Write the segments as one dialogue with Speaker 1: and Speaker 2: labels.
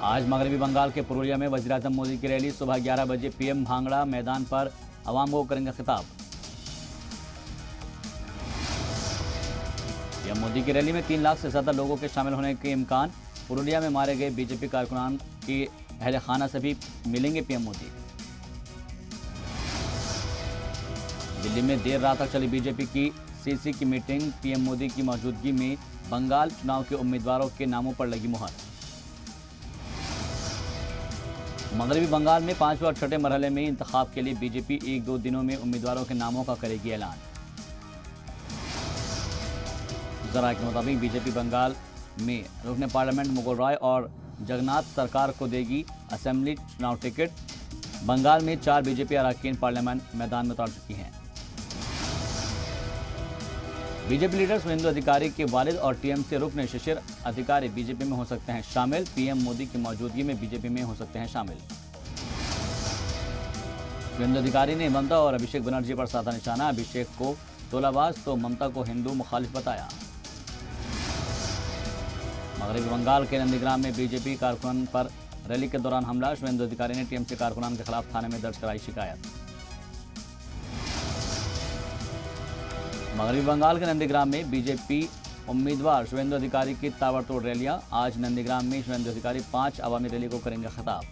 Speaker 1: आज मगरबी बंगाल के पुरुलिया में वज़ीर-ए-आज़म मोदी की रैली। सुबह 11 बजे पीएम भांगड़ा मैदान पर आवाम को करेंगे खिताब। पीएम मोदी की रैली में 3 लाख से ज्यादा लोगों के शामिल होने के इम्कान। पुरुलिया में मारे गए बीजेपी कारकुनान के अहले खाना से भी मिलेंगे पीएम मोदी। दिल्ली में देर रात तक चली बीजेपी की सीसी की मीटिंग। पीएम मोदी की मौजूदगी में बंगाल चुनाव के उम्मीदवारों के नामों पर लगी मुहर। मगरबी बंगाल में 5वें और 6ठे मरहले में इंतखाब के लिए बीजेपी 1-2 दिनों में उम्मीदवारों के नामों का करेगी ऐलान। जरा के मुताबिक बीजेपी बंगाल में रुकने पार्लियामेंट मुकुल रॉय और जगन्नाथ सरकार को देगी असेंबली चुनाव टिकट। बंगाल में 4 बीजेपी अरकान पार्लियामेंट मैदान में उतर चुकी हैं। बीजेपी लीडर शुवेंदु अधिकारी के वालिद और टीएमसी रुकन शिशिर अधिकारी बीजेपी में हो सकते हैं शामिल। पीएम मोदी की मौजूदगी में बीजेपी में हो सकते हैं शामिल। शुवेंदु अधिकारी ने ममता और अभिषेक बनर्जी पर साधा निशाना। अभिषेक को तोलाबाज तो ममता को हिंदू मुखालिफ बताया। मगरबी बंगाल के नंदीग्राम में बीजेपी कारकुनान पर रैली के दौरान हमला। शुवेंदु अधिकारी ने टीएमसी कारकुनान के खिलाफ थाने में दर्ज कराई शिकायत। मगरबी बंगाल के नंदीग्राम में बीजेपी उम्मीदवार शुवेंदु अधिकारी की ताबड़तोड़ रैलियां। आज नंदीग्राम में शुवेंदु अधिकारी 5 अवामी रैली को करेंगे खिताब।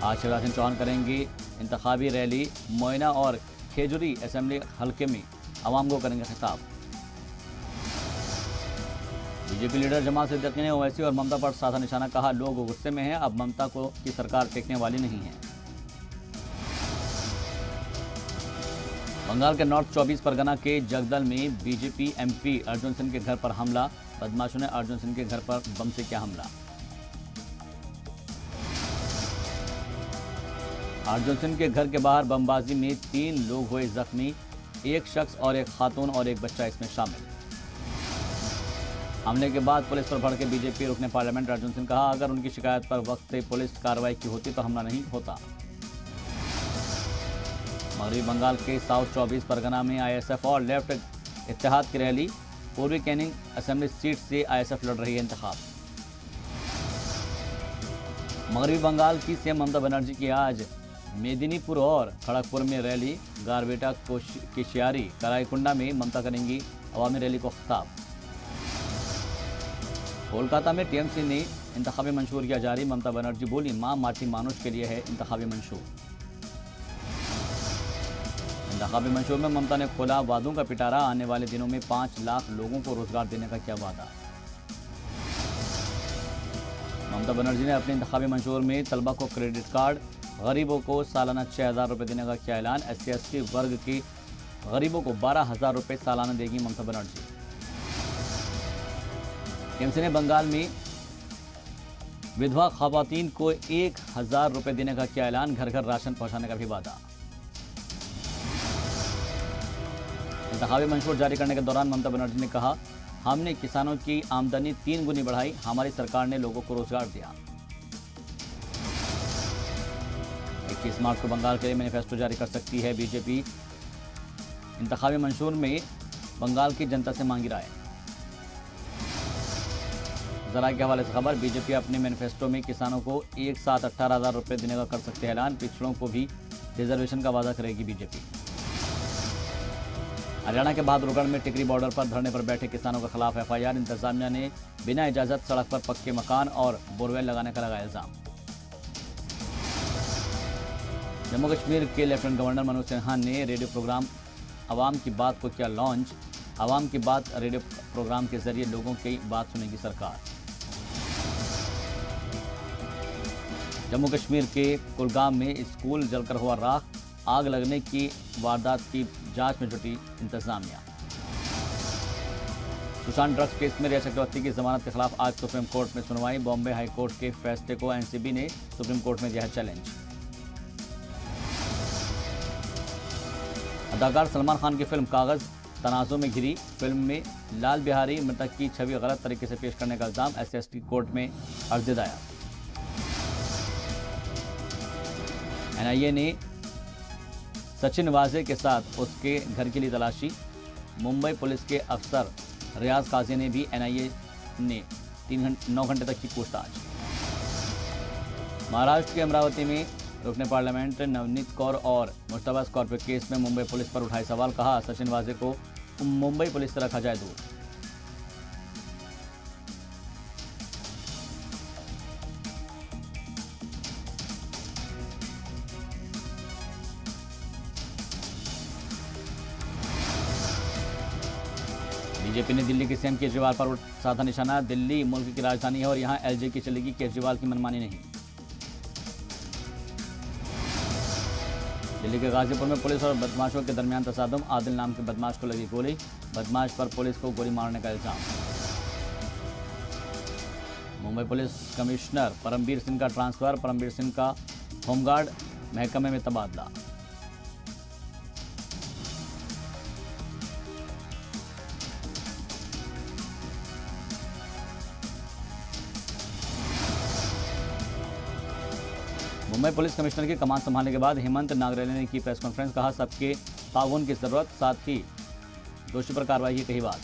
Speaker 1: आज शिवराज सिंह चौहान करेंगे इंतखाबी रैली। मोइना और खेजुरी असेंबली हल्के में अवाम को करेंगे खिताब। बीजेपी लीडर जमात सिद्दीकी ने ओवैसी और ममता पर साधा निशाना। कहा, लोग गुस्से में हैं, अब ममता की सरकार टिकने वाली नहीं है। बंगाल के नॉर्थ 24 परगना के जगदल में बीजेपी एमपी अर्जुन सिंह के घर पर हमला। बदमाशों ने अर्जुन सिंह के घर पर बम से किया हमला। अर्जुन सिंह के घर के बाहर बमबाजी में 3 लोग हुए जख्मी। एक शख्स और एक खातून और एक बच्चा इसमें शामिल। हमले के बाद पुलिस पर भड़के बीजेपी रुकने पार्लियामेंट अर्जुन सिंह। कहा, अगर उनकी शिकायत पर वक्त से पुलिस कार्रवाई की होती तो हमला नहीं होता। मगरबी बंगाल के साउथ 24 परगना में आईएसएफ और लेफ्ट इत्तेहाद की रैली। पूर्वी कैनिंग असेंबली सीट से आईएसएफ लड़ रही है इंतखाब। मगरबी बंगाल की सीएम ममता बनर्जी की आज मेदिनीपुर और खड़गपुर में रैली। गारबेटा केशियारी कराईकुंडा में ममता करेंगी अवामी रैली को खिताब। कोलकाता में टीएमसी ने इंतखाबी मंशूर किया जारी। ममता बनर्जी बोली, मां माटी मानुष के लिए है इंतखाबी मंशूर। इंतखाबी मंशूर में ममता ने खोला वादों का पिटारा। आने वाले दिनों में 5 लाख लोगों को रोजगार देने का किया वादा। ममता बनर्जी ने अपने इंतखाबी मंशूर में तलबा को क्रेडिट कार्ड, गरीबों को सालाना 6,000 रुपये देने का किया ऐलान। SC/ST वर्ग के गरीबों को 12,000 रुपये सालाना देगी ममता बनर्जी। टीएमसी ने बंगाल में विधवा खवातीन को 1,000 रुपये देने का किया ऐलान। घर घर राशन पहुंचाने का भी वादा। इंतखाबी मंशूर जारी करने के दौरान ममता बनर्जी ने कहा, हमने किसानों की आमदनी 3 गुनी बढ़ाई। हमारी सरकार ने लोगों को रोजगार दिया। 21 मार्च को बंगाल के लिए मैनिफेस्टो जारी कर सकती है बीजेपी। इंतखाबी मंशूर में बंगाल की जनता से मांगी राय। जरा के हवाले से खबर, बीजेपी अपने मैनिफेस्टो में किसानों को एक साथ 18,000 रुपये देने का कर सकते हैं ऐलान। पिछड़ों को भी रिजर्वेशन का वादा करेगी बीजेपी। हरियाणा के बहादुरगढ़ में टिकरी बॉर्डर पर धरने पर बैठे किसानों के खिलाफ एफआईआर। इंतजामिया ने बिना इजाजत सड़क पर पक्के मकान और बोरवेल लगाने का लगाया इल्जाम। जम्मू कश्मीर के लेफ्टिनेंट गवर्नर मनोज सिन्हा ने रेडियो प्रोग्राम आवाम की बात को किया लॉन्च। आवाम की बात रेडियो प्रोग्राम के जरिए लोगों की बात सुनेगी सरकार। जम्मू कश्मीर के कुलगाम में स्कूल जलकर हुआ राख। आग लगने की वारदात की जांच में जुटी इंतजामिया। सुशांत ड्रग्स केस में रिया चक्रवर्ती की जमानत के खिलाफ आज सुप्रीम कोर्ट में सुनवाई। बॉम्बे हाई कोर्ट के फैसले को एनसीबी ने सुप्रीम कोर्ट में दिया है चैलेंज। अदाकार सलमान खान की फिल्म कागज तनाज़ों में घिरी। फिल्म में लाल बिहारी मृतक की छवि गलत तरीके से पेश करने का इल्जाम। SC/ST कोर्ट में अर्जी दायर। NIA ने सचिन वाजे के साथ उसके घर के लिए तलाशी। मुंबई पुलिस के अफसर रियाज काजी ने भी NIA ने 9 घंटे तक की पूछताछ। महाराष्ट्र के अमरावती में रुकने पार्लियामेंट नवनीत कौर और मुश्तबा स्कॉर्पियो केस में मुंबई पुलिस पर उठाए सवाल। कहा, सचिन वाजे को मुंबई पुलिस से रखा जाए दूर। बीजेपी ने दिल्ली के सीएम केजरीवाल पर साधा निशाना। दिल्ली मुल्क की राजधानी है और यहां एलजे की चलेगी, केजरीवाल की मनमानी नहीं। दिल्ली के गाजीपुर में पुलिस और बदमाशों के दरमियान तसादुम। आदिल नाम के बदमाश को लगी गोली। बदमाश पर पुलिस को गोली मारने का इल्जाम। मुंबई पुलिस कमिश्नर परमबीर सिंह का ट्रांसफर। परमबीर सिंह का होमगार्ड महकमे में तबादला। मुंबई पुलिस कमिश्नर की कमान संभालने के बाद हेमंत नागरले ने की प्रेस कॉन्फ्रेंस। कहा, सबके ताउन की जरूरत, साथ ही दोषी पर कार्रवाई की कही बात।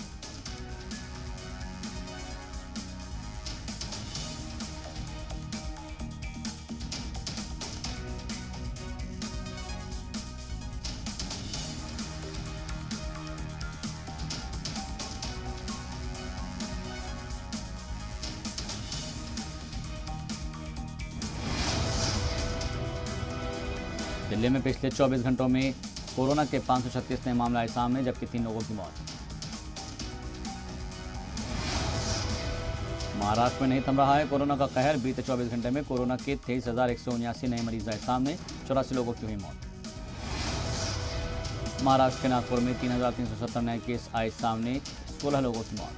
Speaker 1: दिल्ली में पिछले 24 घंटों में कोरोना के 536 नए मामले आए सामने, जबकि 3 लोगों की मौत। महाराष्ट्र में नहीं थम रहा है कोरोना का कहर। बीते 24 घंटे में कोरोना के 23,179 नए मरीज आए सामने, 84 लोगों की हुई मौत। महाराष्ट्र के नागपुर में 3,370 नए केस आए सामने, 16 लोगों की मौत।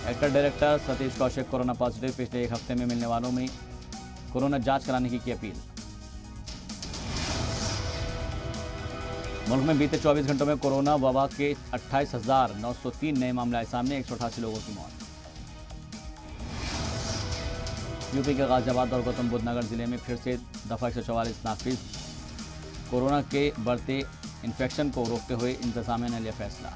Speaker 1: Actor director Satish Kaushik corona positive. पिछले एक हफ्ते में मिलने वालों में कोरोना जांच कराने की अपील। मुल्क में बीते 24 घंटों में कोरोना वबा के 28,903 नए मामले आए सामने, 188 लोगों की मौत। यूपी के गाजियाबाद और गौतम बुद्ध नगर जिले में फिर से दफा 144 नाफिज। कोरोना के बढ़ते इन्फेक्शन को रोकते हुए इंतजामिया ने लिया फैसला।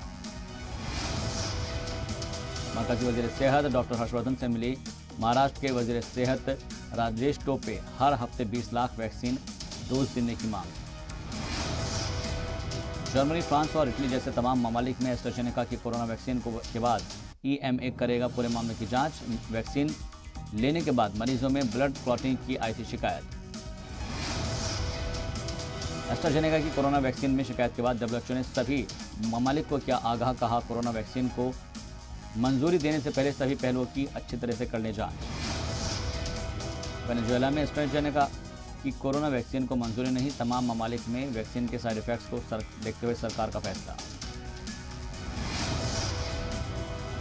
Speaker 1: मरकजी वजीर सेहत डॉक्टर हर्षवर्धन से मिली महाराष्ट्र के वजीर सेहत राजेश टोपे। हर हफ्ते 20 लाख वैक्सीन डोज देने की मांग। जर्मनी, फ्रांस और इटली जैसे तमाम ममालिक में एस्ट्राजेनेका की कोरोना वैक्सीन के बाद EMA करेगा पूरे मामले की जांच। वैक्सीन लेने के बाद मरीजों में ब्लड क्लॉटिंग की आई थी शिकायत। एस्ट्राजेनेका की कोरोना वैक्सीन में शिकायत के बाद WHO ने सभी ममालिक को किया आगाह। कहा, कोरोना वैक्सीन को मंजूरी देने से पहले सभी पहलुओं की अच्छी तरह से कर ले जांच। वेनेजुएला में एस्ट्राजेनेका की कोरोना वैक्सीन को मंजूरी नहीं। तमाम ममालिक में वैक्सीन के साइड इफेक्ट्स को देखते हुए सरकार का फैसला।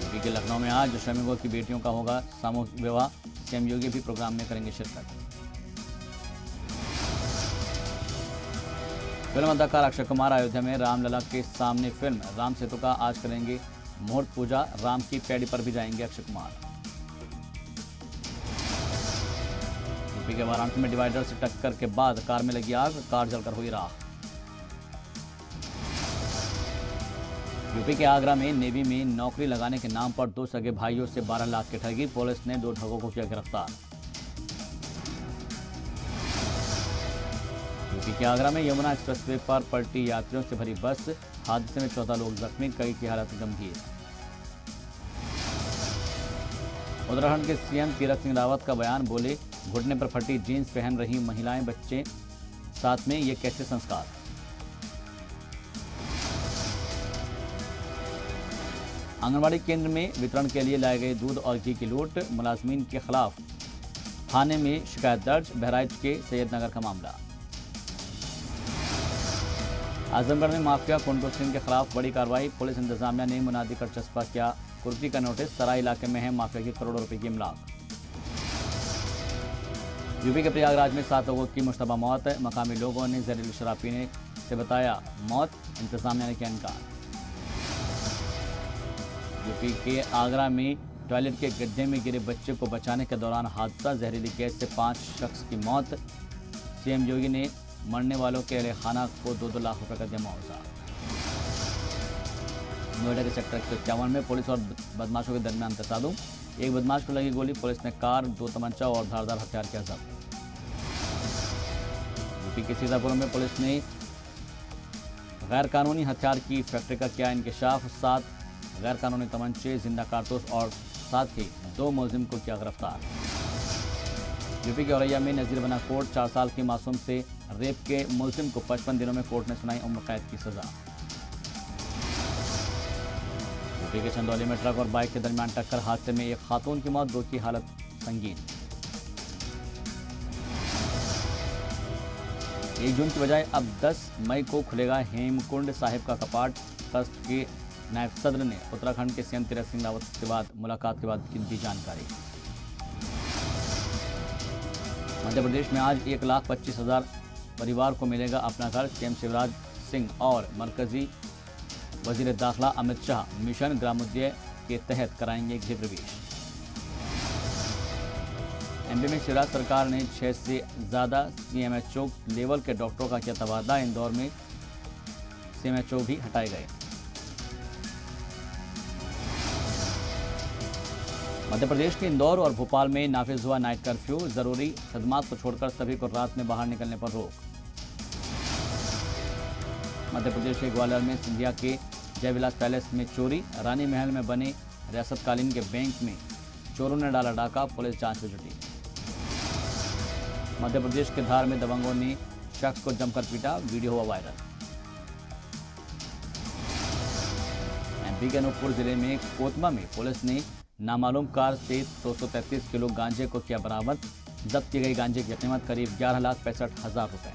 Speaker 1: यूपी के लखनऊ में आज श्रमिकों की बेटियों का होगा सामूहिक विवाह। सीएम योगी भी प्रोग्राम में करेंगे शिरकत। फिल्म अदाकार अक्षय कुमार अयोध्या में रामलला के सामने फिल्म राम सेतु का आज करेंगे मुहूर्त पूजा। राम की पैड़ी पर भी जाएंगे अक्षय कुमार। यूपी के वाराणसी में डिवाइडर से टक्कर के बाद कार में लगी आग, कार जलकर हुई राख। यूपी के आगरा में नेवी में नौकरी लगाने के नाम पर 2 सगे भाइयों से 12 लाख की ठगी। पुलिस ने 2 ठगों को किया गिरफ्तार। यूपी के आगरा में यमुना एक्सप्रेसवे पर पलटी यात्रियों से भरी बस। हादसे में 14 लोग जख्मी, कई की हालत गंभीर। उत्तराखंड के सीएम तीरथ सिंह रावत का बयान। बोले, घुटने पर फटी जीन्स पहन रही महिलाएं, बच्चे साथ में, ये कैसे संस्कार। आंगनबाड़ी केंद्र में वितरण के लिए लाए गए दूध और घी की लूट। मुलाजमीन के खिलाफ थाने में शिकायत दर्ज। बहराइच के सैयदनगर का मामला। आजमगढ़ में माफिया कुंडू सिंह के खिलाफ बड़ी कार्रवाई। पुलिस इंतजामिया ने मुनादी कर चस्पा किया कुर्की का नोटिस। सराय इलाके में है माफिया की करोड़ों रुपए की इमलाक। यूपी के प्रयागराज में 7 लोगों की मुश्तबा मौत। मकामी लोगों ने जहरीली शराब पीने से बताया मौत, इंतजामिया ने किया इनकार। यूपी के आगरा में टॉयलेट के गड्ढे में गिरे बच्चे को बचाने के दौरान हादसा। जहरीली गैस से 5 शख्स की मौत। सीएम योगी ने मरने वालों के अहले खाना को 2-2 लाख रुपए का दिया मुआवजा। नोएडा के सेक्टर 151 में पुलिस और बदमाशों के दरमियान तसादुम। एक बदमाश को लगी गोली, पुलिस ने कार, 2 तमंचा और धारदार हथियार किया जब्त। यूपी के सीतापुर में पुलिस ने गैर कानूनी हथियार की फैक्ट्री का किया इंकशाफ। 7 गैर कानूनी तमंचे, जिंदा कारतूस और साथ ही 2 मुलजिम को किया गिरफ्तार। यूपी के औरैया में नजीर बना कोर्ट, 4 साल की मासूम से रेप के मुलजिम को 55 दिनों में कोर्ट ने सुनाई उम्र कैद की सजा। यूपी के चंदौली में ट्रक और बाइक के दरमियान टक्कर, हादसे में एक खातून की मौत, 2 की हालत संगीन। 1 जून की बजाय अब 10 मई को खुलेगा हेमकुंड साहिब का कपाट। ट्रस्ट के नायब सदर ने उत्तराखंड के सीएम तीरथ सिंह रावत के बाद मुलाकात के बाद दी जानकारी। मध्य प्रदेश में आज 1,25,000 परिवार को मिलेगा अपना घर। सीएम शिवराज सिंह और मरकजी वजीर दाखिला अमित शाह मिशन ग्रामोदय के तहत कराएंगे गृह प्रवेश। एमपी में शिवराज सरकार ने 6 से ज़्यादा सीएमएचओ लेवल के डॉक्टरों का किया तबादला। इंदौर में सीएमएचओ भी हटाए गए। मध्य प्रदेश के इंदौर और भोपाल में नाफिज हुआ नाइट कर्फ्यू। जरूरी खदमात को छोड़कर सभी को रात में बाहर निकलने पर रोक। मध्य प्रदेश के ग्वालियर में सिंधिया के जयविलास पैलेस में चोरी। रानी महल में बने रियासतकालीन के बैंक में चोरों ने डाला डाका, पुलिस जांच में जुटी। मध्य प्रदेश के धार में दबंगों ने शख्स को जमकर पीटा, वीडियो हुआ वायरल। एमपी के अनूपपुर जिले में कोतमा में पुलिस ने नामालूम कार से 233 किलो गांजे को किया बरामद। जब्त की गई गांजे की कीमत करीब 11,65,000 रुपए।